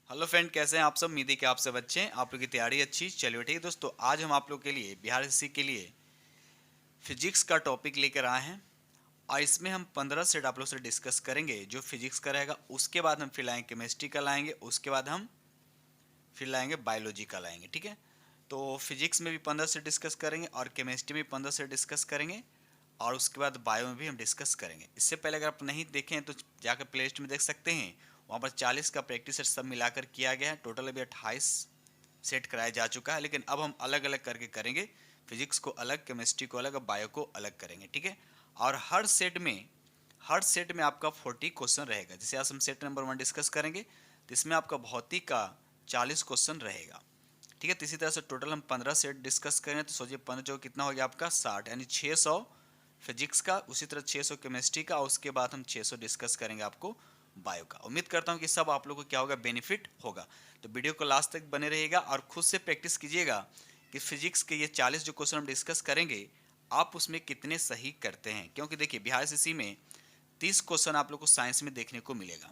Hello friend, कैसे हैं आप सब। उम्मीद है कि आप सब अच्छे हैं, आप लोग की तैयारी अच्छी। चलिए ठीक है दोस्तों, आज हम आप लोग के लिए बिहार एसएससी के लिए फिजिक्स का टॉपिक लेकर आए हैं और इसमें हम 15 सेट आप लोग से डिस्कस करेंगे। जो फिजिक्स का रहेगा उसके बाद हम फिर लाएंगे केमिस्ट्री का लाएंगे, उसके बाद हम फिर लाएंगे बायोलॉजी का लाएंगे। ठीक है, तो फिजिक्स में भी 15 सेट डिस्कस करेंगे और केमिस्ट्री में भी 15 सेट डिस्कस करेंगे और उसके बाद बायो में भी हम डिस्कस करेंगे। इससे पहले अगर आप नहीं देखें तो जाकर प्ले लिस्ट में देख सकते हैं, वहाँ पर 40 का प्रैक्टिस सेट सब मिलाकर किया गया है। टोटल अभी 28 सेट कराया जा चुका है, लेकिन अब हम अलग अलग करके करेंगे। फिजिक्स को अलग, केमिस्ट्री को अलग और बायो को अलग करेंगे। ठीक है, और हर सेट में आपका 40 क्वेश्चन रहेगा। जैसे आज हम सेट नंबर 1 डिस्कस करेंगे तो इसमें आपका भौतिक का 40 क्वेश्चन रहेगा। ठीक है, तो इसी तरह से टोटल हम 15 सेट डिस्कस करें तो सोचिए 15 जो कितना हो गया आपका 60, यानी 600 फिजिक्स का, उसी तरह 600 केमिस्ट्री का, और उसके बाद हम 600 डिस्कस करेंगे आपको बायो का। उम्मीद करता हूँ कि सब आप लोगों को क्या होगा, बेनिफिट होगा। तो वीडियो को लास्ट तक बने रहिएगा और खुद से प्रैक्टिस कीजिएगा कि फिजिक्स के ये 40 जो क्वेश्चन हम डिस्कस करेंगे आप उसमें कितने सही करते हैं। क्योंकि देखिए बिहार एसएससी में 30 क्वेश्चन आप लोग को साइंस में देखने को मिलेगा।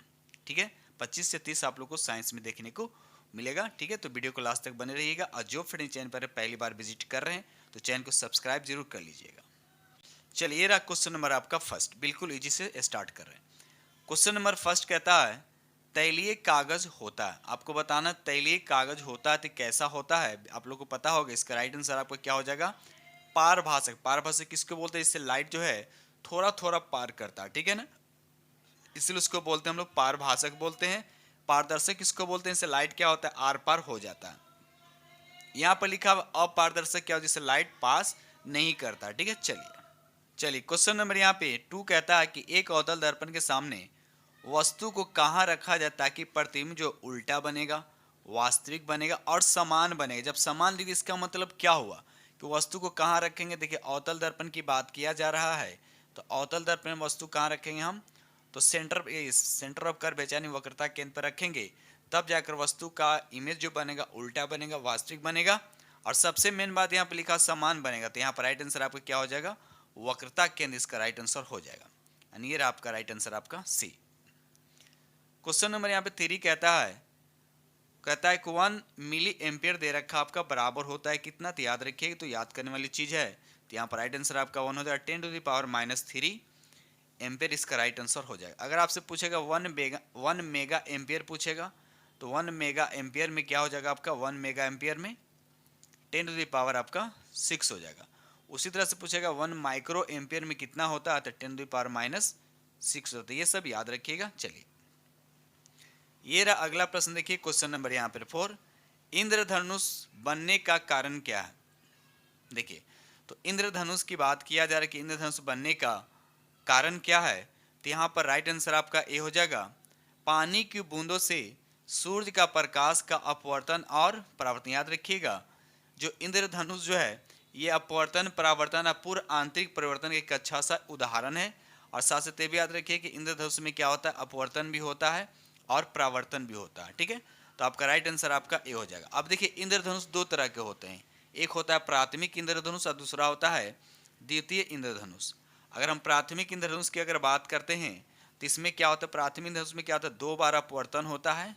ठीक है, 25 से 30 आप लोग को साइंस में देखने को मिलेगा। ठीक है, तो वीडियो को लास्ट तक बने रहिएगा और जो फ्रेंड चैनल पर पहली बार विजिट कर रहे हैं तो चैनल को सब्सक्राइब जरूर कर लीजिएगा। चलिए, ये रहा क्वेश्चन नंबर आपका फर्स्ट, बिल्कुल इजी से स्टार्ट कर रहे हैं। क्वेश्चन नंबर फर्स्ट कहता है तैलीय कागज होता है। आपको बताना तैलीय कागज होता है तो कैसा होता है, आप लोग को पता होगा। इसका राइट आंसर आपका क्या हो जाएगा, पारभाषक। पारभाषक किसको बोलते हैं, इससे लाइट जो है थोड़ा थोड़ा पार करता है। ठीक है ना, इसलिए उसको बोलते हैं हम लोग पारभाषक बोलते हैं। पारदर्शक किसको बोलते हैं, इससे लाइट क्या होता है, आर पार हो जाता है। यहाँ पर लिखा अपारदर्शक क्या होता है, जिससे लाइट पास नहीं करता। ठीक है, चलिए क्वेश्चन नंबर यहाँ पे 2 कहता है कि एक अवतल दर्पण के सामने वस्तु को कहाँ रखा जाए ताकि प्रतिबिंब जो उल्टा बनेगा, वास्तविक बनेगा और समान बनेगा। जब समान लिखे इसका मतलब क्या हुआ कि वस्तु को कहाँ रखेंगे। देखिए अवतल दर्पण की बात किया जा रहा है, तो अवतल दर्पण में वस्तु कहाँ रखेंगे हम, तो सेंटर ऑफ कर्व यानी वक्रता केंद्र पर रखेंगे। तब जाकर वस्तु का इमेज जो बनेगा उल्टा बनेगा, वास्तविक बनेगा। और सबसे मेन बात यहाँ पे लिखा समान बनेगा, तो यहाँ पर राइट आंसर आपका क्या हो जाएगा, वक्रता केंद्र इसका राइट आंसर हो जाएगा। यानी ये आपका राइट आंसर आपका सी। क्वेश्चन नंबर यहाँ पे 3 कहता है कि 1 मिली एम्पियर दे रखा आपका बराबर होता है कितना, तो याद रखिएगा, तो याद करने वाली चीज है। तो यहाँ पर राइट आंसर आपका 1 हो जाएगा 10⁻³ एम्पियर, इसका राइट आंसर हो जाएगा। अगर आपसे पूछेगा 1 मेगा एम्पियर पूछेगा तो 1 मेगा एम्पियर में क्या हो जाएगा आपका, 1 मेगा एम्पियर में 10⁻⁶ आपका 6 हो जाएगा। उसी तरह से पूछेगा 1 माइक्रो एम्पियर में कितना होता है, तो 10⁻⁻6 होता है। ये सब याद रखिएगा। चलिए, ये रहा अगला प्रश्न। देखिए क्वेश्चन नंबर यहाँ पर 4, इंद्रधनुष बनने का कारण क्या है। देखिए, तो इंद्रधनुष की बात किया जा रहा है कि इंद्रधनुष बनने का कारण क्या है, तो यहाँ पर राइट आंसर आपका ए हो जाएगा, पानी की बूंदों से सूर्य का प्रकाश का अपवर्तन और परावर्तन। याद रखिएगा, जो इंद्रधनुष जो है ये अपवर्तन, परावर्तन और पूर्ण आंतरिक परिवर्तन का एक अच्छा सा उदाहरण है। और साथ साथ ये भी याद रखिए कि इंद्रधनुष में क्या होता है, अपवर्तन भी होता है और परावर्तन भी होता है। ठीक है, तो आपका राइट आंसर आपका ए हो जाएगा। अब देखिए इंद्रधनुष 2 तरह के होते हैं, एक होता है प्राथमिक इंद्रधनुष और दूसरा होता है द्वितीय इंद्रधनुष। अगर हम प्राथमिक इंद्रधनुष की अगर बात करते हैं तो इसमें क्या होता है, प्राथमिक इंद्रधनुष में क्या होता है, 2 बार अपवर्तन होता है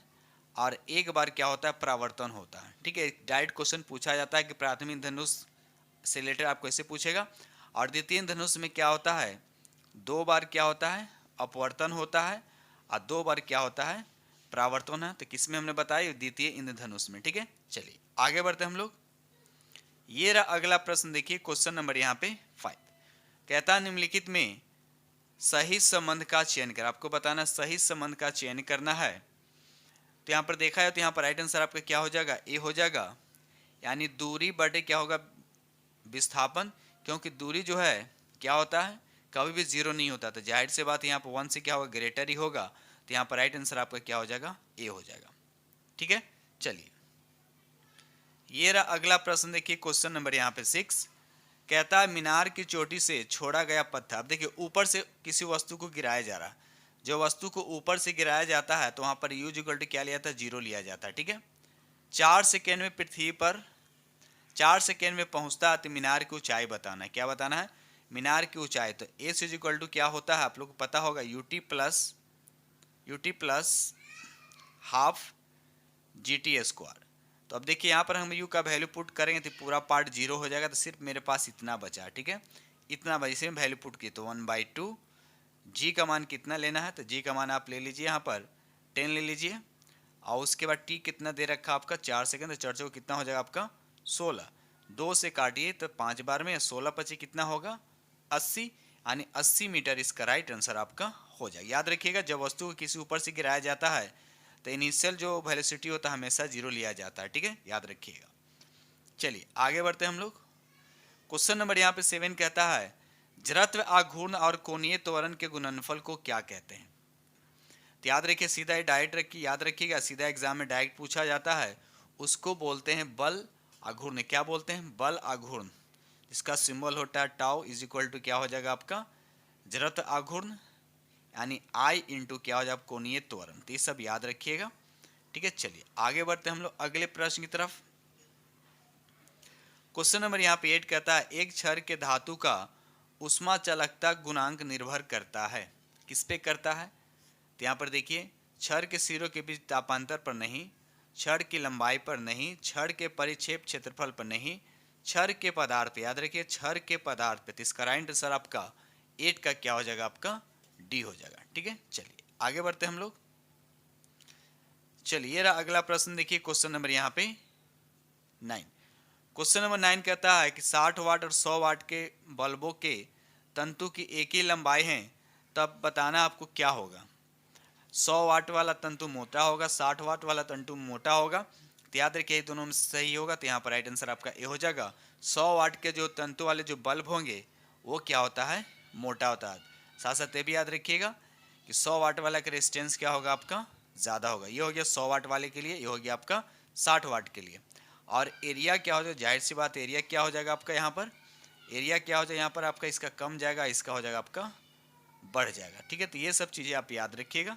और 1 बार क्या होता है, परावर्तन होता है। ठीक है, डायरेक्ट क्वेश्चन पूछा जाता है कि प्राथमिक इंद्रधनुष से रिलेटेड आपको ऐसे पूछेगा। और द्वितीय इंद्रधनुष में क्या होता है, 2 बार क्या होता है, अपवर्तन होता है और 2 बार क्या होता है, परावर्तन है। तो किस में हमने बताया, द्वितीय इंद्रधनुष में। ठीक है, चलिए आगे बढ़ते हम लोग। ये रहा अगला प्रश्न। देखिए क्वेश्चन नंबर यहाँ पे 5 कहता है निम्नलिखित में सही संबंध का चयन कर। आपको बताना सही संबंध का चयन करना है। तो यहाँ पर देखा है तो यहाँ पर राइट आंसर आपका क्या हो जाएगा, ए हो जाएगा। यानी दूरी बटे क्या होगा, विस्थापन। क्योंकि दूरी जो है क्या होता है, कभी भी 0 नहीं होता, तो जाहिर से बात यहाँ पर 1 से क्या होगा, ग्रेटर ही होगा। तो यहाँ पर राइट आंसर आपका क्या हो जाएगा, ए हो जाएगा। ठीक है, चलिए ये रहा अगला प्रश्न। देखिए क्वेश्चन नंबर यहाँ पे 6 कहता है मीनार की चोटी से छोड़ा गया पत्थर। अब देखिए ऊपर से किसी वस्तु को गिराया जा रहा है, जो वस्तु को ऊपर से गिराया जाता है तो वहां पर यूज इक्वल टू क्या लिया जाता है, 0 लिया जाता है। ठीक है, 4 सेकेंड में पृथ्वी पर 4 सेकेंड में पहुंचता है तो मीनार की ऊंचाई बताना है। क्या बताना है, मीनार की ऊंचाई। तो एस इज इक्वल टू क्या होता है, आप लोग को पता होगा, यूटी प्लस हाफ GT²। तो अब देखिए यहाँ पर हम u का वैल्यू पुट करेंगे तो पूरा पार्ट 0 हो जाएगा, तो सिर्फ मेरे पास इतना बचा। ठीक है, इतना वैसे वैल्यू पुट की तो 1/2। g का मान कितना लेना है, तो g का मान आप ले लीजिए यहाँ पर 10 ले लीजिए, और उसके बाद t कितना दे रखा आपका 4 सेकंड, तो 4 से कितना हो जाएगा आपका 16। 2 से काटिए तो 5 बार में 16 पची कितना होगा 80, यानी 80 मीटर इसका राइट आंसर आपका हो जाएगा। याद रखिएगा जब वस्तु को किसी ऊपर से गिराया जाता है तो इनिशियल जो वेलोसिटी होता है हमेशा 0 लिया जाता है। ठीक है, याद रखिएगा। चलिए आगे बढ़ते हैं हम लोग। क्वेश्चन नंबर यहाँ पे 7 कहता है जड़त्व, आघूर्ण और कोणीय त्वरण के गुणनफल को क्या कहते हैं। तो याद रखिए, सीधा ही डायरेक्ट रखिए, याद रखिएगा सीधा एग्जाम में डायरेक्ट पूछा जाता है, उसको बोलते हैं बल आघूर्ण। क्या बोलते हैं, बल आघूर्ण। इसका सिंबल होता है टाउ इज इक्वल टू क्या हो जाएगा आपका जड़त्व आघूर्ण, यानी आई इंटू क्या हो जाएगा कोणीय त्वरण। तो ये सब याद रखिएगा। ठीक है, चलिए आगे बढ़ते हैं हम लोग अगले प्रश्न की तरफ। क्वेश्चन नंबर यहाँ पे 8 कहता है एक क्षण के धातु का उष्मा चालकता गुणांक निर्भर करता है, किस पे करता है। तो यहाँ पर देखिए छड़ के सिरों के बीच तापांतर पर नहीं, छड़ की लंबाई पर नहीं, छड़ के परिक्षेप क्षेत्रफल पर नहीं, छड़ के पदार्थ पे। याद रखिए छड़ के पदार्थ पे। तो इसका राइट आंसर आपका 8 का क्या हो जाएगा आपका डी हो जाएगा। ठीक है, चलिए आगे बढ़ते हैं हम लोग। चलिए रहा अगला प्रश्न, देखिए क्वेश्चन नंबर यहाँ पे 9। क्वेश्चन नंबर 9 कहता है कि 60 वाट और 100 वाट के बल्बों के तंतु की एक ही लंबाई है, तब बताना आपको क्या होगा। 100 वाट वाला तंतु मोटा होगा, 60 वाट वाला तंतु मोटा होगा। तो याद रखिए दोनों में सही होगा, तो यहाँ पर राइट आंसर आपका ए हो जाएगा। 100 वाट के जो तंतु वाले जो बल्ब होंगे वो क्या होता है मोटा होता है। साथ साथ ये भी याद रखिएगा कि 100 वाट वाला का रेजिस्टेंस क्या होगा आपका ज़्यादा होगा। ये हो गया 100 वाट वाले के लिए, ये हो गया आपका 60 वाट के लिए। और एरिया क्या हो जाएगा, जाहिर सी बात एरिया क्या हो जाएगा आपका यहाँ पर, एरिया क्या हो जाएगा यहाँ पर आपका, इसका कम जाएगा, इसका हो जाएगा आपका बढ़ जाएगा। ठीक है, तो ये सब चीज़ें आप याद रखिएगा।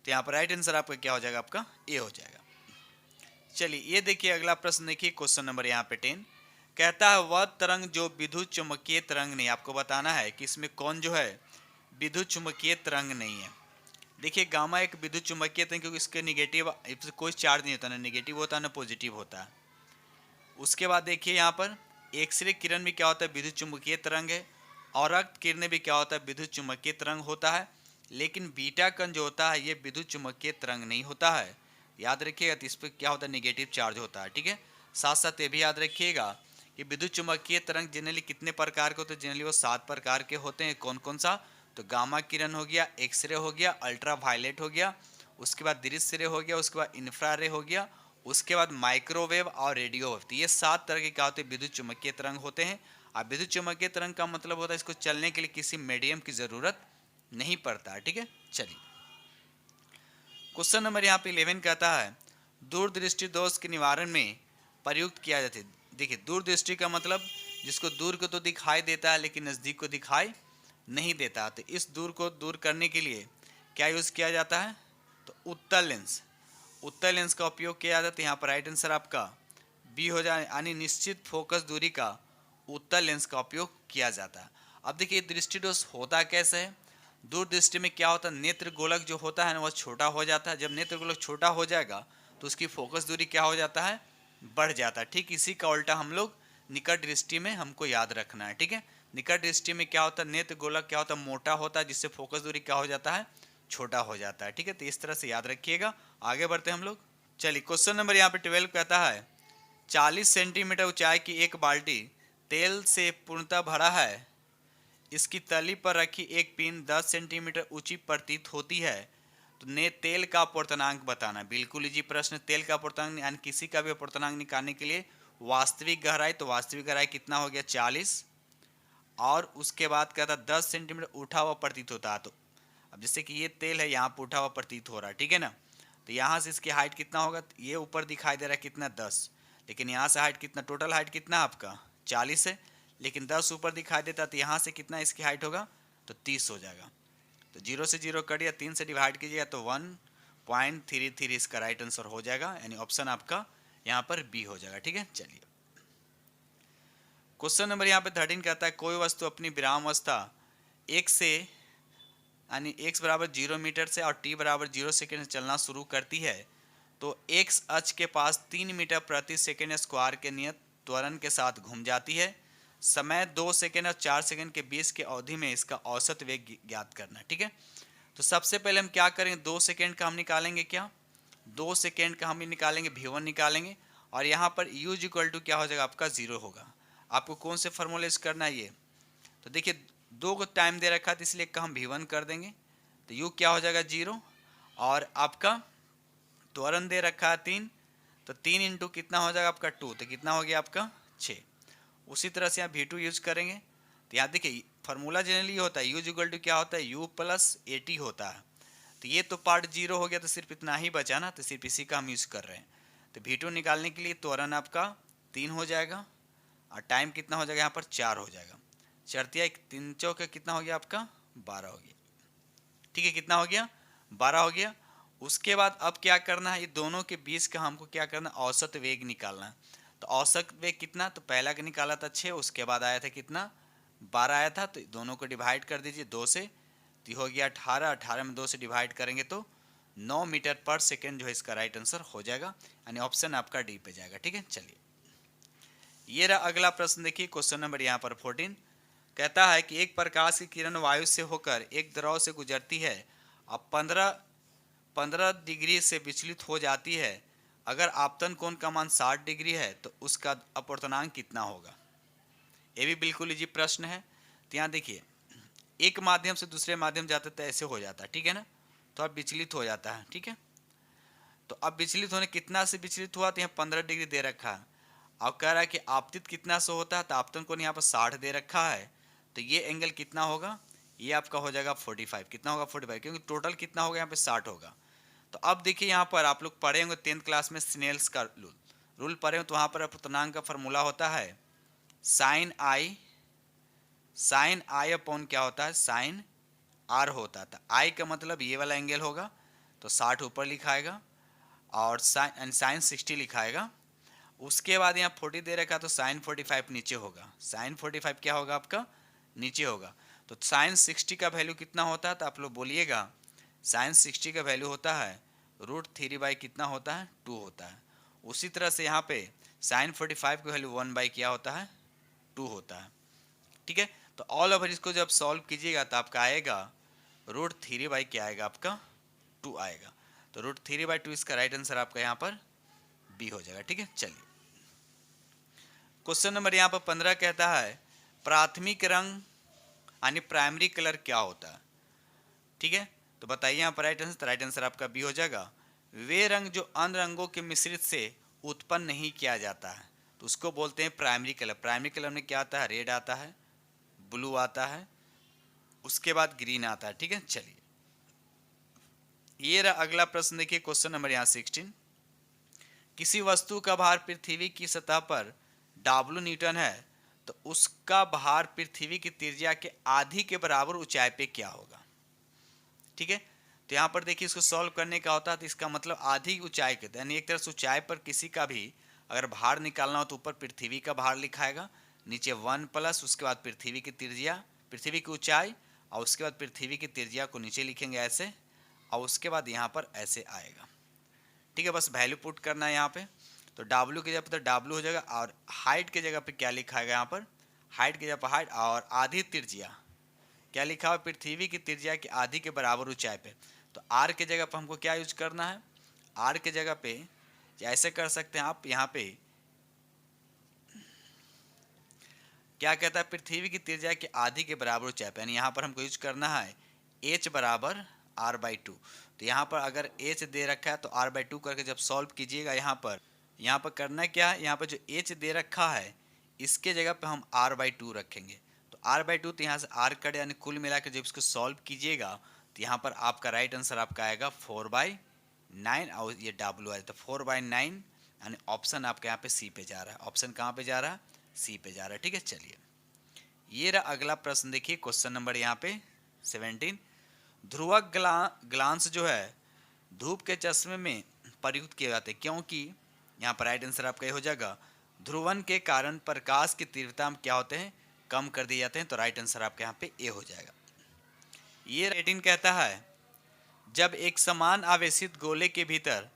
तो यहाँ पर राइट आंसर आपका क्या हो जाएगा आपका ए हो जाएगा। चलिए ये देखिए अगला प्रश्न देखिए क्वेश्चन नंबर यहाँ पे 10 कहता है वह तरंग जो विद्युत चुम्बकीय तरंग नहीं, आपको बताना है कि इसमें कौन जो है विद्युत चुम्बकीय तरंग नहीं है। देखिए गामा एक विद्युत चुम्बकीय तरंग, क्योंकि इसके निगेटिव कोई चार्ज नहीं होता, ना निगेटिव होता है ना पॉजिटिव होता है। उसके बाद देखिए यहाँ पर एक्सरे किरण भी क्या होता है विद्युत चुम्बकीय तरंग है, और रक्त किरणें भी क्या होता है विद्युत चुम्बकीय तरंग होता है। लेकिन बीटा कण जो होता है ये विद्युत चुम्बकीय तरंग नहीं होता है। याद रखिएगा, तो इस पर क्या होता है निगेटिव चार्ज होता है। ठीक है, साथ साथ ये भी याद रखिएगा कि विद्युत चुम्बकीय तरंग जनरली कितने प्रकार के होते हैं, जनरली वो 7 प्रकार के होते हैं। कौन कौन सा, तो गामा किरण हो गया, एक्सरे हो गया, अल्ट्रा वायलेट हो गया, उसके बाद दृश्य रे हो गया, उसके बाद इंफ्रारे हो गया, उसके बाद माइक्रोवेव और रेडियो वेव। तो ये 7 तरह के क्या होते हैं विद्युत चुम्बकीय तरंग होते हैं। अब विद्युत चुम्बकीय तरंग का मतलब होता है इसको चलने के लिए किसी मीडियम की जरूरत नहीं पड़ता है। ठीक है, चलिए क्वेश्चन नंबर यहाँ पे 11 कहता है दूरदृष्टि दोष के निवारण में प्रयुक्त किया जाता है। देखिए दूरदृष्टि का मतलब जिसको दूर को तो दिखाई देता है लेकिन नज़दीक को दिखाई नहीं देता। तो इस दूर को दूर करने के लिए क्या यूज़ किया जाता है, तो उत्तल लेंस। उत्तल लेंस का उपयोग किया जाता है। यहाँ पर राइट आंसर आपका बी हो जाए, यानी निश्चित फोकस दूरी का उत्तल लेंस का उपयोग किया जाता है। अब देखिए दृष्टि दोष होता कैसे है, दूर दृष्टि में क्या होता है नेत्र गोलक जो होता है ना वह छोटा हो जाता है। जब नेत्र गोलक छोटा हो जाएगा तो उसकी फोकस दूरी क्या हो जाता है बढ़ जाता है। ठीक इसी का उल्टा हम लोग निकट दृष्टि में हमको याद रखना है। ठीक है, निकट दृष्टि में क्या होता है नेत्र गोलक क्या होता है मोटा होता है, जिससे फोकस दूरी क्या हो जाता है छोटा हो जाता है। ठीक है, तो इस तरह से याद रखिएगा। आगे बढ़ते हैं हम लोग। चलिए क्वेश्चन नंबर यहाँ पे 12 कहता है 40 सेंटीमीटर ऊंचाई की एक बाल्टी तेल से पूर्णतः भरा है, इसकी तली पर रखी एक पिन 10 सेंटीमीटर ऊंची प्रतीत होती है, तो ने तेल का अपूर्णांक बताना। बिल्कुल इजी प्रश्न। तेल का अपूर्णांक यानी किसी का भी अपूर्णांक निकालने के लिए वास्तविक गहराई, तो वास्तविक गहराई कितना हो गया 40, और उसके बाद कहता 10 सेंटीमीटर उठा हुआ प्रतीत होता है। तो अब जैसे कि ये तेल है यहाँ पर उठा हुआ प्रतीत हो रहा है, ठीक है ना, तो यहाँ से इसकी हाइट कितना होगा, ये ऊपर दिखाई दे रहा है कितना 10, लेकिन यहाँ से हाइट कितना, टोटल हाइट कितना आपका 40 है, लेकिन 10 ऊपर दिखाई देता, तो यहाँ से कितना इसकी हाइट होगा, तो 30 हो जाएगा। तो 0 से 0 कटिए, 3 से डिवाइड कीजिएगा तो 1.33 इसका राइट आंसर हो जाएगा, यानी ऑप्शन आपका यहाँ पर बी हो जाएगा। ठीक है, चलिए क्वेश्चन नंबर यहाँ पे 13 कहता है कोई वस्तु अपनी विराम अवस्था 1 से यानी x बराबर 0 मीटर से और t बराबर 0 सेकेंड से चलना शुरू करती है, तो एक्स अक्ष के पास 3 मीटर प्रति सेकेंड स्क्वायर के नियत त्वरण के साथ घूम जाती है। समय 2 सेकेंड और 4 सेकेंड के बीच के अवधि में इसका औसत वेग ज्ञात करना है। ठीक है, तो सबसे पहले हम क्या करेंगे, 2 सेकेंड का हम निकालेंगे, क्या 2 सेकेंड का हम निकालेंगे, v1 निकालेंगे, और यहाँ पर u इक्वल टू क्या हो जाएगा आपका 0 होगा। आपको कौन से फॉर्मूले यूज करना है ये, तो देखिए 2 को टाइम दे रखा था इसलिए का हम v1 कर देंगे, तो u क्या हो जाएगा 0, और आपका त्वरण दे रखा है 3, तो 3 इंटू कितना हो जाएगा आपका 2, तो कितना हो गया आपका 6। उसी तरह से यहाँ v2 यूज करेंगे, तो यहाँ देखिए फार्मूला जनरली होता है u इक्वल टू क्या होता है u प्लस at होता है। तो ये तो पार्ट 0 हो गया, तो सिर्फ इतना ही बचा ना, तो सिर्फ इसी का हम यूज कर रहे हैं। तो v2 निकालने के लिए त्वरण आपका 3 हो जाएगा, और टाइम कितना हो जाएगा यहाँ पर 4 हो जाएगा। चरतिया 3 चौके कितना हो गया आपका 12 हो गया। ठीक है, कितना हो गया 12 हो गया। उसके बाद अब क्या करना है, ये दोनों के बीच का हमको क्या करना, औसत वेग निकालना है। तो औसत वेग कितना, तो पहला का निकाला था 6, उसके बाद आया था कितना 12 आया था, तो दोनों को डिवाइड कर दीजिए 2 से, तो हो गया 18, 18 में 2 से डिवाइड करेंगे तो 9 मीटर पर सेकेंड जो है इसका राइट आंसर हो जाएगा, यानी ऑप्शन आपका डी पे जाएगा। ठीक है, चलिए ये रहा अगला प्रश्न, देखिए क्वेश्चन नंबर यहाँ पर 14 कहता है कि एक प्रकाश की किरण वायु से होकर एक द्रव से गुजरती है, अब 15 डिग्री से विचलित हो जाती है। अगर आपतन कोण का मान 60 डिग्री है तो उसका अपवर्तनांक कितना होगा। ये भी बिल्कुल इजी प्रश्न है। तो यहाँ देखिए एक माध्यम से दूसरे माध्यम जाते तो ऐसे हो जाता है, ठीक है ना, तो अब विचलित हो जाता है। ठीक है, तो अब विचलित होने कितना से विचलित हुआ, तो यहाँ 15 डिग्री दे रखा है। अब कह रहा है कि आपतित कितना से होता है, तो आपतन कोण यहाँ पर 60 दे रखा है, तो ये एंगल कितना होगा, ये आपका हो जाएगा 45। कितना होगा 45, क्योंकि टोटल कितना होगा यहाँ पे 60 होगा। तो अब देखिए यहाँ पर आप लोग पढ़े होंगे 10th क्लास में स्नेल्स का रूल पढ़े हो, तो वहाँ पर अपवर्तनांक का फॉर्मूला होता है साइन आई अपॉन क्या होता है साइन आर होता था। आई का मतलब ये वाला एंगल होगा, तो 60 ऊपर लिखाएगा और साइन 60 लिखाएगा। उसके बाद यहाँ 40 दे रखा तो साइन 45 नीचे होगा, साइन 45 क्या होगा आपका नीचे होगा। तो साइन 60 का वैल्यू कितना होता है, तो आप लोग बोलिएगा साइन 60 का वैल्यू होता है √3 बाई कितना होता है 2 होता है। उसी तरह से यहाँ पे साइन 45 का वैल्यू 1 बाई क्या होता है 2 होता है। ठीक है, तो ऑल ओवर इसको जब सॉल्व कीजिएगा तो आपका आएगा √3 बाई क्या आएगा आपका 2 आएगा। तो √3 बाई 2 इसका राइट आंसर आपका यहाँ पर बी हो जाएगा। ठीक है, चलिए क्वेश्चन नंबर यहाँ पर 15 कहता है प्राथमिक रंग यानी प्राइमरी कलर क्या होता है। ठीक है, तो बताइए यहाँ पर राइट आंसर, तो राइट आंसर आपका बी हो जाएगा। वे रंग जो अन्य रंगों के मिश्रित से उत्पन्न नहीं किया जाता है तो उसको बोलते हैं प्राइमरी कलर। प्राइमरी कलर में क्या आता है, रेड आता है, ब्लू आता है, उसके बाद ग्रीन आता है। ठीक है, चलिए ये रहा अगला प्रश्न, देखिए क्वेश्चन नंबर यहाँ 16 किसी वस्तु का भार पृथ्वी की सतह पर W न्यूटन है तो उसका भार पृथ्वी की त्रिज्या के आधी के बराबर ऊंचाई पे क्या होगा। ठीक है, तो यहाँ पर देखिए इसको सॉल्व करने का होता है, तो इसका मतलब आधी ऊंचाई के, यानी एक तरह से ऊंचाई पर किसी का भी अगर भार निकालना हो तो ऊपर पृथ्वी का भार लिखाएगा, नीचे 1 प्लस उसके बाद पृथ्वी की त्रिज्या, पृथ्वी की ऊंचाई, और उसके बाद पृथ्वी की त्रिज्या को नीचे लिखेंगे ऐसे, और उसके बाद यहाँ पर ऐसे आएगा। ठीक है, बस वैल्यू पुट करना है यहाँ पे, तो W की जगह पर W हो जाएगा, और हाइट की जगह पे क्या लिखाएगा यहाँ पर, हाइट की जगह पर हाइट, और आधी त्रिज्या क्या लिखा हुआ पृथ्वी की त्रिज्या की आधी के बराबर ऊंचाई पे, तो R की जगह पर हमको क्या यूज करना है, R की जगह पे ऐसे कर सकते हैं आप, यहाँ पे क्या कहता है पृथ्वी की त्रिज्या की आधी के बराबर ऊंचाई पे, यानी यहाँ पर हमको यूज करना है H बराबर R/2। तो यहाँ पर अगर H दे रखा है तो R/2 करके जब सॉल्व कीजिएगा यहाँ पर करना क्या है, यहाँ पर जो H दे रखा है इसके जगह पे हम R/2 रखेंगे, तो R/2 तो यहाँ से R कट, यानी कुल मिला के जब इसको सॉल्व कीजिएगा तो यहाँ पर आपका राइट आंसर आपका आएगा 4/9, और ये W आएगा तो 4/9, यानी ऑप्शन आपका यहाँ पे सी पे जा रहा है। ऑप्शन कहाँ पे जा रहा है, सी पे जा रहा है। ठीक है, चलिए ये रहा अगला प्रश्न, देखिए क्वेश्चन नंबर यहाँ पे 17 ध्रुवक ग्लांस जो है धूप के चश्मे में प्रयुक्त किए जाते हैं, क्योंकि यहाँ पर राइट आंसर आपका ये हो जाएगा ध्रुवन के कारण प्रकाश की तीव्रता में क्या होते हैं कम कर दिए जाते हैं, तो राइट आंसर आपके यहाँ पे ए हो जाएगा। ये 18 कहता है जब एक समान आवेशित गोले के भीतर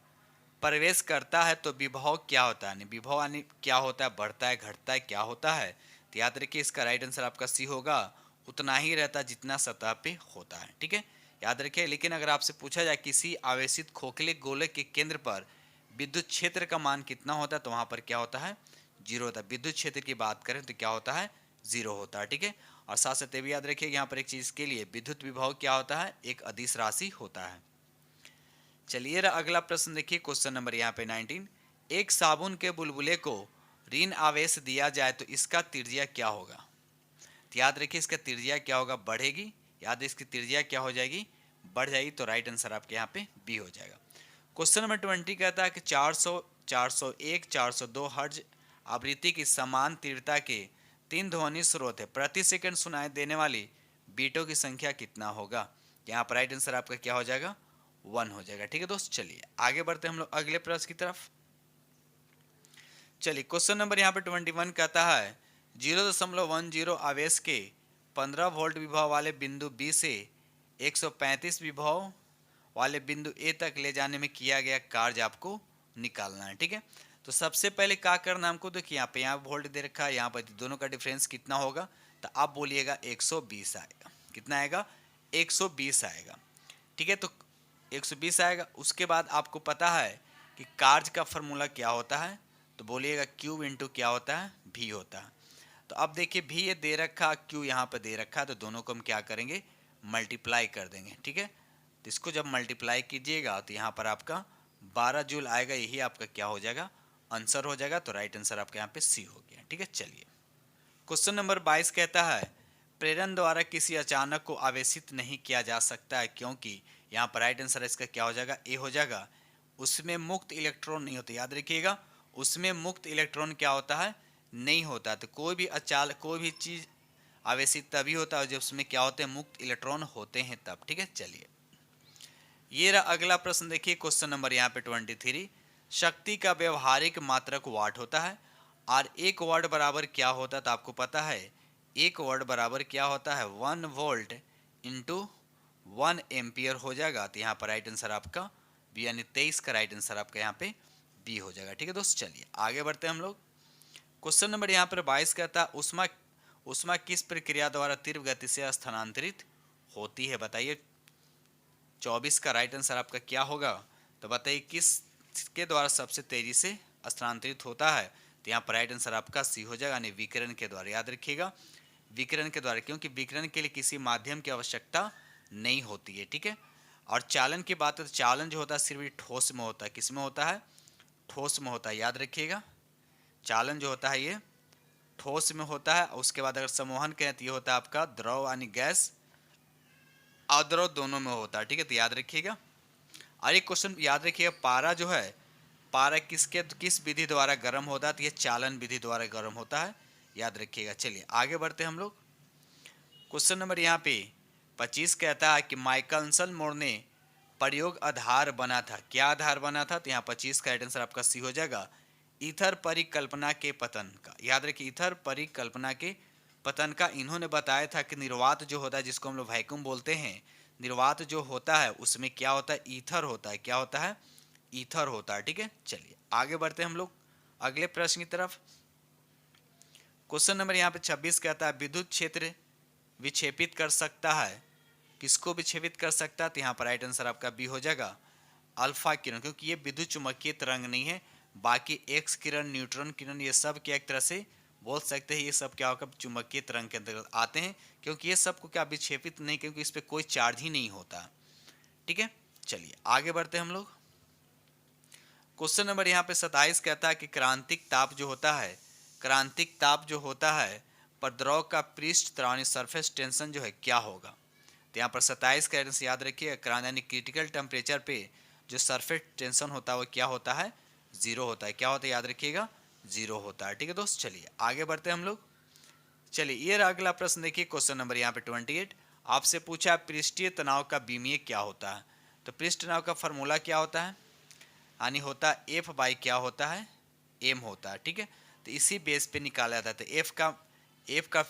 प्रवेश करता है तो विभव क्या होता है, विभव यानी क्या होता है, बढ़ता है, घटता है, क्या होता है। तो याद रखिए इसका राइट आंसर आपका सी होगा, उतना ही रहता है जितना सतह पे होता है। ठीक है, याद रखिए। लेकिन अगर आपसे पूछा जाए किसी आवेशित खोखले गोले के केंद्र पर विद्युत क्षेत्र का मान कितना होता है, तो वहां पर क्या होता है, जीरो होता है। विद्युत क्षेत्र की बात करें तो क्या होता है, जीरो होता है। ठीक है, और साथ साथ ये भी याद रखिए यहाँ पर एक चीज के लिए विद्युत विभव क्या होता है, एक अदिश राशि होता है। चलिए अगला प्रश्न देखिए, क्वेश्चन नंबर यहाँ पे 19। एक साबुन के बुलबुले को ऋण आवेश दिया जाए तो इसका त्रिज्या क्या होगा। तो याद रखिए इसका त्रिज्या क्या होगा, बढ़ेगी। याद है इसकी त्रिज्या क्या हो जाएगी, बढ़ जाएगी। तो राइट आंसर आपके यहाँ पे बी हो जाएगा। क्वेश्चन नंबर 20 कहता है कि 400, 401, 402 हर्ज आवृत्ति की समान तीव्रता के 3 ध्वनि स्रोत है, प्रति सेकंड सुनाई देने वाली बीटों की संख्या कितना होगा। यहाँ पर राइट आंसर आपका क्या हो जाएगा, 1 हो जाएगा। ठीक है दोस्त, चलिए आगे बढ़ते हैं हम लोग अगले प्रश्न की तरफ। चलिए क्वेश्चन नंबर यहाँ पे 21 कहता है 0.10 आवेश के 15 वोल्ट विभव वाले बिंदु बी से 135 विभव वाले बिंदु ए तक ले जाने में किया गया कार्य आपको निकालना है। ठीक है, तो सबसे पहले क्या करना हमको, देखिए यहाँ पे यहाँ वोल्ट दे रखा है, यहाँ पर दोनों का डिफरेंस कितना होगा, तो आप बोलिएगा 120 आएगा। कितना आएगा, 120 आएगा। ठीक है, तो 120 आएगा। उसके बाद आपको पता है कि कार्य का फॉर्मूला क्या होता है, तो बोलिएगा क्यू इंटू क्या होता है, भी होता है। तो अब देखिए भी ये दे रखा, क्यू यहाँ पर दे रखा है, तो दोनों को हम क्या करेंगे, मल्टीप्लाई कर देंगे। ठीक है, तो इसको जब मल्टीप्लाई कीजिएगा तो यहाँ पर आपका 12 जूल आएगा, यही आपका क्या हो जाएगा, आंसर हो जाएगा। तो राइट आंसर आपका यहाँ पे सी हो गया। ठीक है, चलिए क्वेश्चन नंबर 22 कहता है प्रेरण द्वारा किसी अचानक को आवेशित नहीं किया जा सकता है, क्योंकि यहाँ पर राइट आंसर इसका क्या हो जाएगा, ए हो जाएगा। उसमें मुक्त इलेक्ट्रॉन नहीं होते, याद रखिएगा उसमें मुक्त इलेक्ट्रॉन क्या होता है, नहीं होता। तो कोई भी चीज आवेशित तभी होता है जब उसमें क्या होते हैं, मुक्त इलेक्ट्रॉन होते हैं तब। ठीक है, चलिए ये रहा अगला प्रश्न देखिए, क्वेश्चन नंबर यहाँ पे 23। शक्ति का व्यवहारिक मात्रक वाट होता है और एक वाट बराबर क्या होता है, तो आपको पता है एक वाट बराबर क्या होता है, 1 वोल्ट इंटू 1 एम्पियर हो जाएगा। तो यहाँ पर राइट आंसर आपका बी यानी 23 का राइट आंसर आपका यहाँ पे बी हो जाएगा। ठीक है दोस्त, चलिए आगे बढ़ते हैं हम लोग। क्वेश्चन नंबर यहाँ पर 22 कहता है उष्मा उष्मा किस प्रक्रिया द्वारा तीव्र गति से स्थानांतरित होती है, बताइए। 24 का राइट आंसर आपका क्या होगा, तो बताइए किसके द्वारा सबसे तेजी से स्थानांतरित होता है। तो यहाँ पर राइट आंसर आपका सी हो जाएगा, यानी विकिरण के द्वारा। याद रखिएगा विकिरण के द्वारा, क्योंकि विकिरण के लिए किसी माध्यम की आवश्यकता नहीं होती है। ठीक है, और चालन की बात है तो चालन जो होता है सिर्फ ठोस में होता है, किस में होता है, ठोस में होता है। याद रखिएगा चालन जो होता है ये ठोस में होता है। उसके बाद अगर सम्मोहन कहें तो ये होता है आपका द्रव यानी गैस, अद्रव दोनों में होता है। ठीक है, तो याद रखिएगा। और एक क्वेश्चन याद रखिएगा, पारा जो है, पारा किस विधि द्वारा गर्म होता है, तो ये चालन विधि द्वारा गर्म होता है। याद रखिएगा। चलिए आगे बढ़ते हैं हम लोग। क्वेश्चन नंबर यहाँ पे 25 कहता है कि माइकलसन मोर ने प्रयोग आधार बना था, क्या आधार बना था, तो यहाँ 25 का राइट आंसर आपका सी हो जाएगा, ईथर परिकल्पना के पतन का। याद रखिए ईथर परिकल्पना के पतन का इन्होंने बताया था कि निर्वात जो होता है, जिसको हम लोग वैक्यूम बोलते हैं, निर्वात जो होता है उसमें क्या होता है, ईथर होता है। क्या होता है, ईथर होता है। ठीक है, चलिए आगे बढ़ते हैं हम लोग अगले प्रश्न की तरफ। क्वेश्चन नंबर यहाँ पे 26 कहता है विद्युत क्षेत्र विक्षेपित कर सकता है, किसको विक्षेपित कर सकता है, तो यहाँ पर राइट आंसर आपका बी हो जाएगा, अल्फा किरण, क्योंकि ये विद्युत चुंबकीय तरंग नहीं है। बाकी एक्स किरण, न्यूट्रॉन किरण, ये सब क्या एक तरह से बोल सकते हैं ये सब क्या होगा, चुंबकीय तरंग के अंतर्गत आते हैं, क्योंकि ये सब को क्या विक्षेपित नहीं, क्योंकि इस पर कोई चार्ज ही नहीं होता। ठीक है, चलिए आगे बढ़ते हैं हम लोग। क्वेश्चन नंबर यहाँ पे 27 कहता है कि क्रांतिक ताप जो होता है, क्रांतिक ताप जो होता है पर द्रव का पृष्ठ तनाव सरफेस टेंशन जो है क्या होगा। तो यहाँ पर 27 का आंसर याद रखिए, यानी क्रिटिकल टेम्परेचर पे जो सरफेस टेंशन होता है वो क्या होता है, जीरो होता है। क्या होता है, याद रखिएगा जीरो होता है। ठीक है दोस्त, चलिए आगे बढ़ते हैं हम लोग। चलिए ये अगला प्रश्न देखिए, क्वेश्चन नंबर यहाँ पे 28 आपसे पूछा पृष्ठीय तनाव का विमीय क्या होता है। तो पृष्ठ तनाव का फॉर्मूला क्या होता है, यानी होता है एफ बाई क्या होता है, एम होता है। ठीक है, तो इसी बेस पे निकाला जाता है। तो एफ का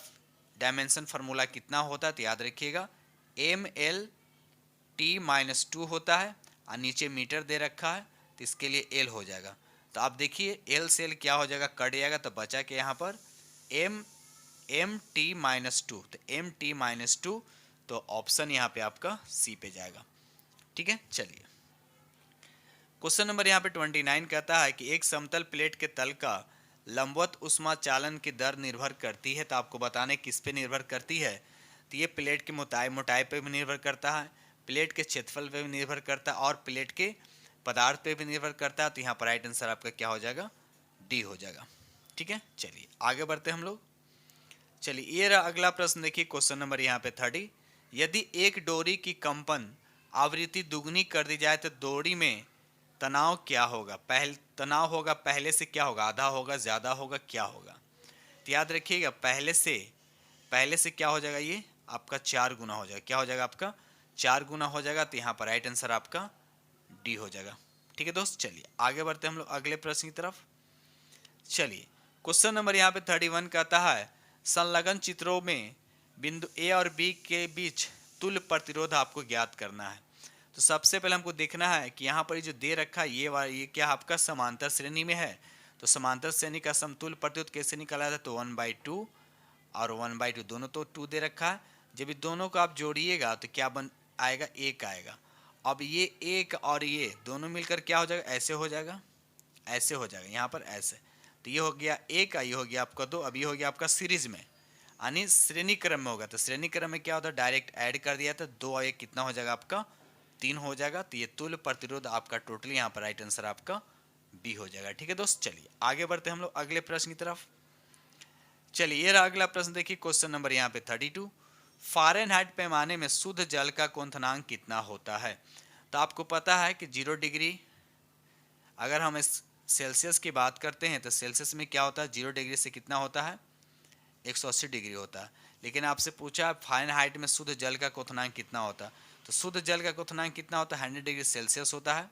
डायमेंशन फार्मूला कितना होता है, तो याद रखिएगा एम एल टी -2 होता है, और नीचे मीटर दे रखा है, तो इसके लिए एल हो जाएगा। तो आप देखिए एल से एल क्या हो जाएगा, कट जाएगा, तो बचा के यहाँ पर एम टी माइनस टू, तो एम टी माइनस टू, तो ऑप्शन यहाँ पे आपका सी पे जाएगा। ठीक है, चलिए क्वेश्चन नंबर यहाँ पे 29 कहता है कि एक समतल प्लेट के तल का लंबवत उष्मा चालन की दर निर्भर करती है। तो आपको बताने किस पे निर्भर करती है, तो ये प्लेट की मोटाई पे भी निर्भर करता है, प्लेट के क्षेत्रफल पे भी निर्भर करता है, और प्लेट के पदार्थ पे भी निर्भर करता है। तो यहाँ पर राइट आंसर आपका क्या हो जाएगा, डी हो जाएगा। ठीक है, चलिए आगे बढ़ते हैं हम लोग। चलिए ये रहा अगला प्रश्न, देखिए क्वेश्चन नंबर यहाँ पे 30। यदि एक डोरी की कंपन आवृत्ति दुगनी कर दी जाए तो डोरी में तनाव क्या होगा, तनाव होगा पहले से क्या होगा, आधा होगा, ज़्यादा होगा, क्या होगा। तो याद रखिएगा पहले से क्या हो जाएगा, ये आपका 4 गुना हो जाएगा। क्या हो जाएगा आपका 4 गुना हो जाएगा। तो यहाँ पर राइट आंसर आपका डी हो जाएगा। ठीक है दोस्त, चलिए आगे बढ़ते हैं हम लोग अगले प्रश्न की तरफ। चलिए क्वेश्चन नंबर यहाँ पे 31 कहता है संलग्न चित्रों में बिंदु ए और बी के बीच तुल्य प्रतिरोध आपको ज्ञात करना है। तो सबसे पहले हमको देखना है कि यहाँ पर जो दे रखा है ये क्या आपका समांतर श्रेणी में है। तो समांतर श्रेणी का समतुल्य प्रतिरोध कैसे निकाला था, तो 1/2 और 1/2 दोनों तो 2 दे रखा है। जब इन दोनों को आप जोड़िएगा तो क्या बन आएगा, 1 आएगा। अब ये 1 और ये दोनों मिलकर क्या हो जाएगा, ऐसे हो जाएगा, ऐसे हो जाएगा यहाँ पर ऐसे। तो ये हो गया 1, ये हो गया आपका 2, अब ये हो गया आपका सीरीज में, यानी श्रेणी क्रम में होगा। तो श्रेणी क्रम में क्या होता है, डायरेक्ट ऐड कर दिया तो 2 और 1 कितना हो जाएगा आपका 3 हो जाएगा। तो ये तुल्य प्रतिरोध आपका टोटली यहाँ पर राइट आंसर आपका बी हो जाएगा। ठीक है दोस्त, चलिए आगे बढ़ते हैं हम लोग अगले प्रश्न की तरफ। चलिए ये रहा अगला प्रश्न, देखिए क्वेश्चन नंबर यहाँ पे 32। फ़ारेनहाइट पैमाने में शुद्ध जल का क्वथनांक कितना होता है। तो आपको पता है कि 0 डिग्री, अगर हम इस सेल्सियस की बात करते हैं तो सेल्सियस में क्या होता है, 0 डिग्री से कितना होता है, 180 डिग्री होता है। लेकिन आपसे पूछा फ़ारेनहाइट में शुद्ध जल का क्वथनांक कितना होता है, तो शुद्ध जल का क्वथनांक कितना होता है, 100 डिग्री सेल्सियस होता है।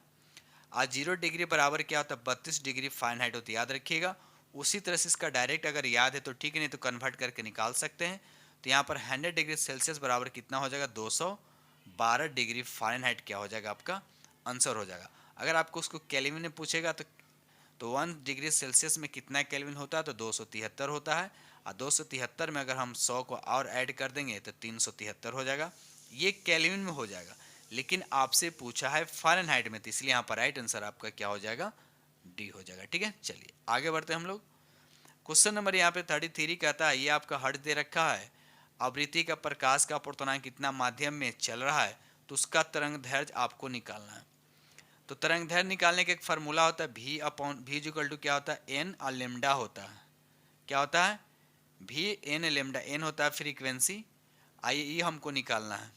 आज 0 डिग्री बराबर क्या होता है, 32 डिग्री फ़ारेनहाइट होती है, याद रखिएगा। उसी तरह से इसका डायरेक्ट अगर याद है तो ठीक है, नहीं तो कन्वर्ट करके निकाल सकते हैं। तो यहाँ पर 100 डिग्री सेल्सियस बराबर कितना हो जाएगा, 212 डिग्री फ़ारेनहाइट क्या हो जाएगा, आपका आंसर हो जाएगा। अगर आपको उसको केल्विन में पूछेगा तो 1 डिग्री सेल्सियस में कितना केल्विन होता है, तो 273 होता है। और 273 में अगर हम 100 को और ऐड कर देंगे तो 373 हो जाएगा। ये केल्विन में हो जाएगा, लेकिन आपसे पूछा है फ़ारेनहाइट में, तो इसलिए यहाँ पर राइट आंसर आपका क्या हो जाएगा, डी हो जाएगा। ठीक है, चलिए आगे बढ़ते हैं हम लोग। क्वेश्चन नंबर यहाँ पे 33 कहता है, ये आपका हर्ट्ज दे रखा है, आवृत्ति का प्रकाश का अपवर्तनांक कितना माध्यम में चल रहा है, तो उसका तरंग दैर्घ्य आपको निकालना है। तो तरंग दैर्घ्य निकालने का एक फार्मूला होता है, v इक्वल टू क्या होता है, एन और लेमडा होता है। क्या होता है, v एन लेमडा, एन होता है फ्रीक्वेंसी, आइए ये हमको निकालना है।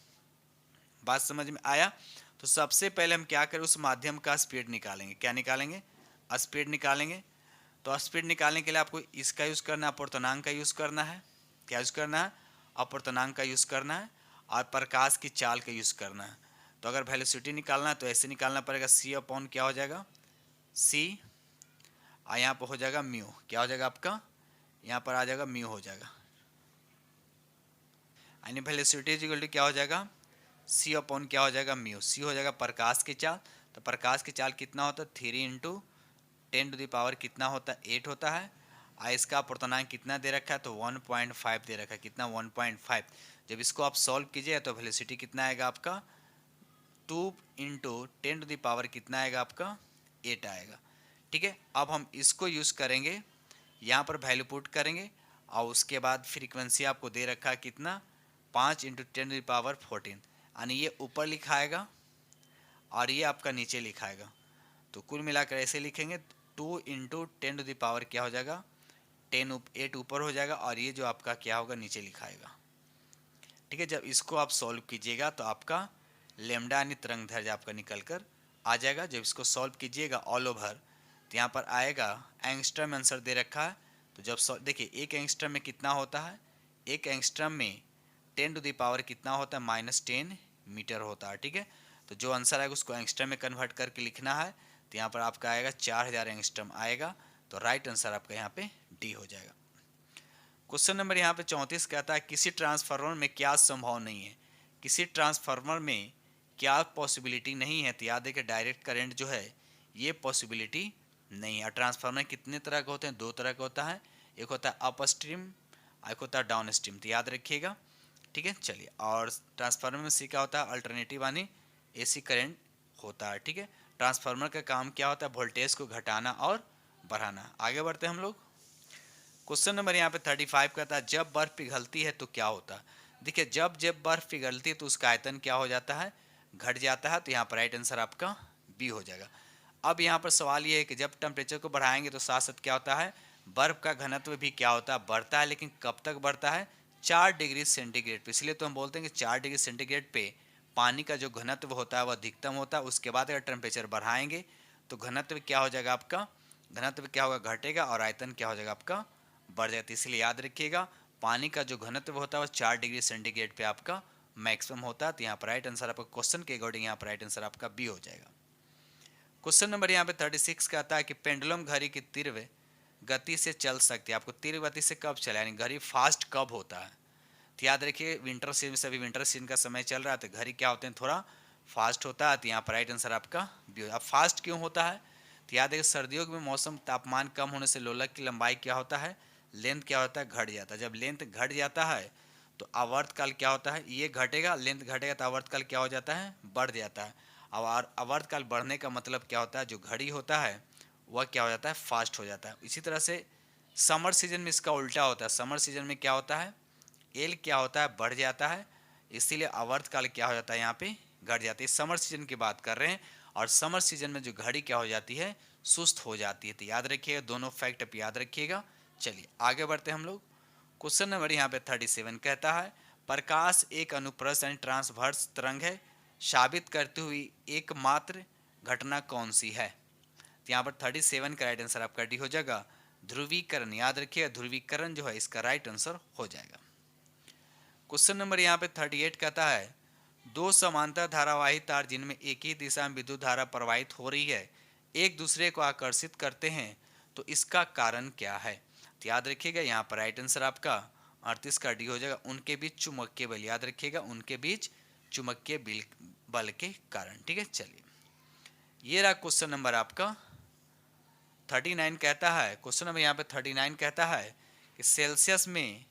बात समझ में आया। तो सबसे पहले हम क्या करें, उस माध्यम का स्पीड निकालेंगे। क्या निकालेंगे, स्पीड निकालेंगे। तो स्पीड निकालने के लिए आपको इसका यूज़ करना है, अपवर्तनांक का यूज़ करना है। क्या यूज़ करना है, अपवर्तनांक का यूज़ करना है, और प्रकाश की चाल का यूज़ करना है। तो अगर वेलोसिटी निकालना है तो ऐसे निकालना पड़ेगा, सी अपॉन क्या हो जाएगा, सी, और यहाँ पर हो जाएगा म्यू, क्या हो जाएगा आपका, यहाँ पर आ जाएगा म्यू हो जाएगा, यानी वेलोसिटी इक्वल टू क्या हो जाएगा, सी अपॉन क्या हो जाएगा, म्यू। सी हो जाएगा प्रकाश की चाल। तो प्रकाश की चाल कितना होता है, 3 × 10⁻⁴ कितना होता है, 8 होता है। और इसका अपवर्तनांक कितना दे रखा है, तो 1.5 दे रखा है, कितना 1.5। जब इसको आप सॉल्व कीजिए तो वेलोसिटी कितना आएगा आपका, 2 × 10⁻⁴ कितना आएगा आपका, 8 आएगा। ठीक है, अब हम इसको यूज़ करेंगे, यहाँ पर वैल्यू पुट करेंगे, और उसके बाद फ्रीक्वेंसी आपको दे रखा है कितना, 5 × 10⁻14, यानी ये ऊपर लिखाएगा और ये आपका नीचे लिखाएगा। तो कुल मिलाकर ऐसे लिखेंगे, 2 × 10⁻⁴ क्या हो जाएगा, 8 ऊपर हो जाएगा, और ये जो आपका क्या होगा, नीचे लिखाएगा। ठीक है, जब इसको आप सॉल्व कीजिएगा तो आपका लेमडा यानी तरंग दैर्घ्य आपका निकल कर आ जाएगा। जब इसको सॉल्व कीजिएगा ऑल ओवर तो यहाँ पर आएगा, एंगस्ट्रम में आंसर दे रखा है। तो जब देखिए 1 एंगस्ट्रम में कितना होता है, 1 एंगस्ट्रम में 10⁻⁻ कितना होता है, -10 मीटर होता है। ठीक है, तो जो आंसर आएगा उसको एंगस्ट्रम में कन्वर्ट करके लिखना है। तो यहाँ पर आपका आएगा 4000 एंगस्ट्रम आएगा। तो राइट आंसर आपका यहाँ पे डी हो जाएगा। क्वेश्चन नंबर यहाँ पे 34 कहता है, किसी ट्रांसफार्मर में क्या संभव नहीं है, किसी ट्रांसफार्मर में क्या पॉसिबिलिटी नहीं है। तो याद है कि डायरेक्ट करंट जो है ये पॉसिबिलिटी नहीं है। ट्रांसफार्मर कितने तरह के होते हैं? 2 तरह का होता है, एक होता है अप स्ट्रीम, एक होता है डाउन स्ट्रीम, तो याद रखिएगा, ठीक है। चलिए, और ट्रांसफार्मर में सी क्या होता है? अल्टरनेटिव यानी एसी करंट होता है, ठीक है। ट्रांसफार्मर का काम क्या होता है? वोल्टेज को घटाना और बढ़ाना। आगे बढ़ते हैं हम लोग। क्वेश्चन नंबर यहाँ पे 35 कहता है जब बर्फ पिघलती है तो क्या होता है? देखिए, जब जब बर्फ पिघलती है तो उसका आयतन क्या हो जाता है? घट जाता है। तो यहाँ पर राइट आंसर आपका बी हो जाएगा। अब यहाँ पर सवाल ये है कि जब टेम्परेचर को बढ़ाएंगे तो साथ साथ क्या होता है? बर्फ का घनत्व भी क्या होता है? बढ़ता है। लेकिन कब तक बढ़ता है? 4 डिग्री सेंटीग्रेड पे। इसलिए तो हम बोलते हैं कि 4 डिग्री सेंटीग्रेड पे पानी का जो घनत्व होता है वह अधिकतम होता है। उसके बाद अगर टेम्परेचर बढ़ाएंगे तो घनत्व क्या हो जाएगा आपका? घनत्व क्या होगा? घटेगा, और आयतन क्या हो जाएगा आपका? बढ़ जाती है। इसलिए याद रखिएगा, पानी का जो घनत्व होता है वह 4 डिग्री सेंटीग्रेड पे आपका मैक्सिमम होता है। तो यहाँ पर राइट आंसर आपका क्वेश्चन के अकॉर्डिंग यहाँ पर राइट आंसर आपका बी हो जाएगा। क्वेश्चन नंबर यहाँ पे 36 कहता है कि पेंडुलम घड़ी की तीव्र गति से चल सकती है। आपको तीव्र गति से कब चला, यानी घड़ी फास्ट कब होता है? तो याद रखिए, विंटर सीजन से अभी विंटर सीजन का समय चल रहा है तो घड़ी क्या होते हैं? थोड़ा फास्ट होता है। तो यहाँ पर राइट आंसर आपका बी हो। अब फास्ट क्यों होता है? तो याद रखिए, सर्दियों में मौसम तापमान कम होने से लोलक की लंबाई क्या होता है? लेंथ क्या होता है? घट जाता है। जब लेंथ घट जाता है तो आवर्तकाल क्या होता है? ये घटेगा, लेंथ घटेगा तो आवर्तकाल क्या हो जाता है? बढ़ जाता है। और आवर्तकाल बढ़ने का मतलब क्या होता है? जो घड़ी होता है वह क्या हो जाता है? फास्ट हो जाता है। इसी तरह से समर सीजन में इसका उल्टा होता है। समर सीजन में क्या होता है? एल क्या होता है? बढ़ जाता है। इसीलिए आवर्तकाल क्या हो जाता है? यहाँ पे घट जाती है। समर सीजन की बात कर रहे हैं, और समर सीजन में जो घड़ी क्या हो जाती है? सुस्त हो जाती है। तो याद रखिएगा, दोनों फैक्ट आप याद रखिएगा। चलिए आगे बढ़ते हैं हम लोग। क्वेश्चन नंबर यहाँ पे 37 कहता है प्रकाश एक अनुप्रस्थ यानी ट्रांसवर्स तरंग है, साबित करती हुई एकमात्र घटना कौन सी है? तो यहाँ पर 37 का राइट आंसर आपका डी हो जाएगा, ध्रुवीकरण। याद रखिएगा, ध्रुवीकरण जो है इसका राइट आंसर हो जाएगा। क्वेश्चन नंबर यहाँ पे 38 कहता है दो समांतर धारावाही तार जिनमें एक ही दिशा में विद्युत धारा प्रवाहित हो रही है एक दूसरे को आकर्षित करते हैं, तो इसका कारण क्या है? तो याद रखिएगा, यहाँ पर राइट आंसर आपका 38 का डी हो जाएगा, उनके बीच चुंबकीय बल। याद रखिएगा, उनके बीच चुंबकीय बल के कारण, ठीक है। चलिए, ये रहा क्वेश्चन नंबर आपका 39 कहता है, क्वेश्चन नंबर यहाँ पे 39 कहता है कि सेल्सियस में,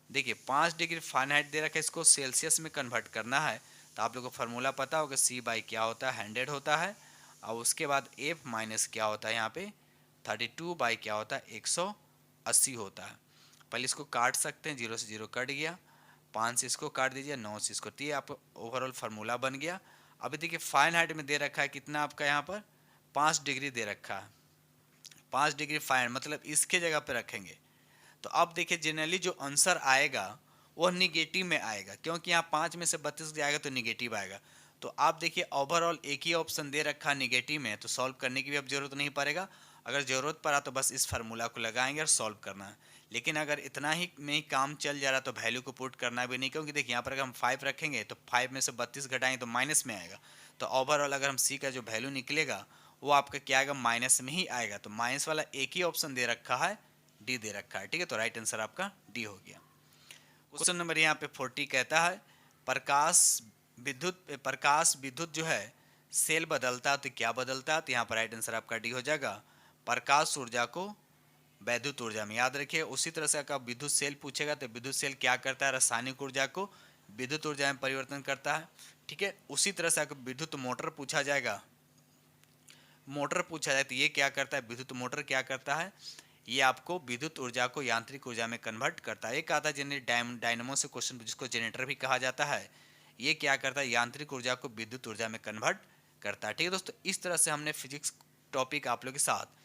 देखिए 5 डिग्री फ़ारेनहाइट दे रखा है, इसको सेल्सियस में कन्वर्ट करना है। तो आप लोगों को फार्मूला पता होगा, सी बाई क्या होता है? 100 होता है, और उसके बाद एफ माइनस क्या होता है? यहाँ पे 32 बाई क्या होता है? 180 होता है। पहले इसको काट सकते हैं, 0 से 0 कट गया, 5 से इसको काट दीजिए, 9 से इसको, तो ये आपका ओवरऑल फार्मूला बन गया। अभी देखिए फ़ारेनहाइट में दे रखा है कितना आपका? यहाँ पर 5 डिग्री दे रखा है। 5 डिग्री फ़ारेनहाइट मतलब इसके जगह पे रखेंगे। तो अब देखिए, जनरली जो आंसर आएगा वह निगेटिव में आएगा, क्योंकि यहाँ 5 में से 32 जाएगा तो निगेटिव आएगा। तो आप देखिए, ओवरऑल एक ही ऑप्शन दे रखा निगेटिव में, तो सॉल्व करने की भी अब जरूरत नहीं पड़ेगा। अगर ज़रूरत पड़ा तो बस इस फार्मूला को लगाएंगे और सॉल्व करना है। लेकिन अगर इतना ही में ही काम चल जा रहा तो वैल्यू को पुट करना भी नहीं, क्योंकि देखिए यहाँ पर अगर हम 5 रखेंगे तो 5 में से 32 घटाएंगे तो माइनस में आएगा। तो ओवरऑल अगर हम सी का जो वैल्यू निकलेगा वो आपका क्या आएगा? माइनस में ही आएगा। तो माइनस वाला एक ही ऑप्शन दे रखा है, डी दे रखा है, ठीक है। तो राइट आंसर आपका डी हो गया। क्वेश्चन नंबर यहाँ पे 40 कहता है प्रकाश विद्युत जो है सेल बदलता है तो क्या बदलता है? तो यहाँ पर राइट आंसर आपका डी हो जाएगा, प्रकाश ऊर्जा को वैद्युत ऊर्जा में। याद रखिए, उसी तरह से अगर विद्युत सेल पूछेगा तो विद्युत सेल क्या करता है? रासायनिक ऊर्जा को विद्युत ऊर्जा में परिवर्तन करता है, ठीक है। उसी तरह से अगर विद्युत मोटर पूछा जाएगा, मोटर पूछा जाए तो ये क्या करता है? विद्युत मोटर क्या करता है? ये आपको विद्युत ऊर्जा को यांत्रिक ऊर्जा में कन्वर्ट करता है। एक आता है डायनेमो से क्वेश्चन, जिसको जनरेटर भी कहा जाता है, ये क्या करता है? यांत्रिक ऊर्जा को विद्युत ऊर्जा में कन्वर्ट करता है, ठीक है दोस्तों। इस तरह से हमने फिजिक्स टॉपिक आप लोग के साथ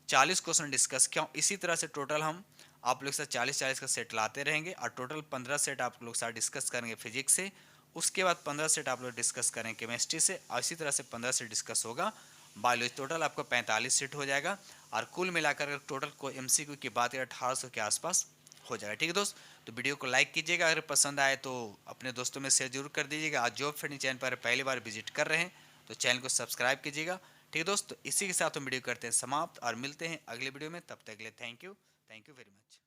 40 क्वेश्चन डिस्कस किया। इसी तरह से टोटल हम आप लोग के साथ 40-40 का सेट लाते रहेंगे, और टोटल 15 सेट आप लोग के साथ डिस्कस करेंगे फिजिक्स से। उसके बाद 15 सेट आप लोग डिस्कस करेंगे केमिस्ट्री से, और इसी तरह से 15 सेट डिस्कस होगा बायोलॉजी। टोटल आपको 45 सेट हो जाएगा, और कुल मिलाकर टोटल को MCQ की बात करें 1800 के आसपास हो जाएगा, ठीक है दोस्त। तो वीडियो को लाइक कीजिएगा, अगर पसंद आए तो अपने दोस्तों में शेयर जरूर कर दीजिएगा। आज जॉब फ्रेंड चैनल पर पहली बार विजिट कर रहे हैं तो चैनल को सब्सक्राइब कीजिएगा, ठीक है दोस्त। तो इसी के साथ हम वीडियो करते हैं समाप्त, और मिलते हैं अगले वीडियो में। तब तक के लिए थैंक यू वेरी मच।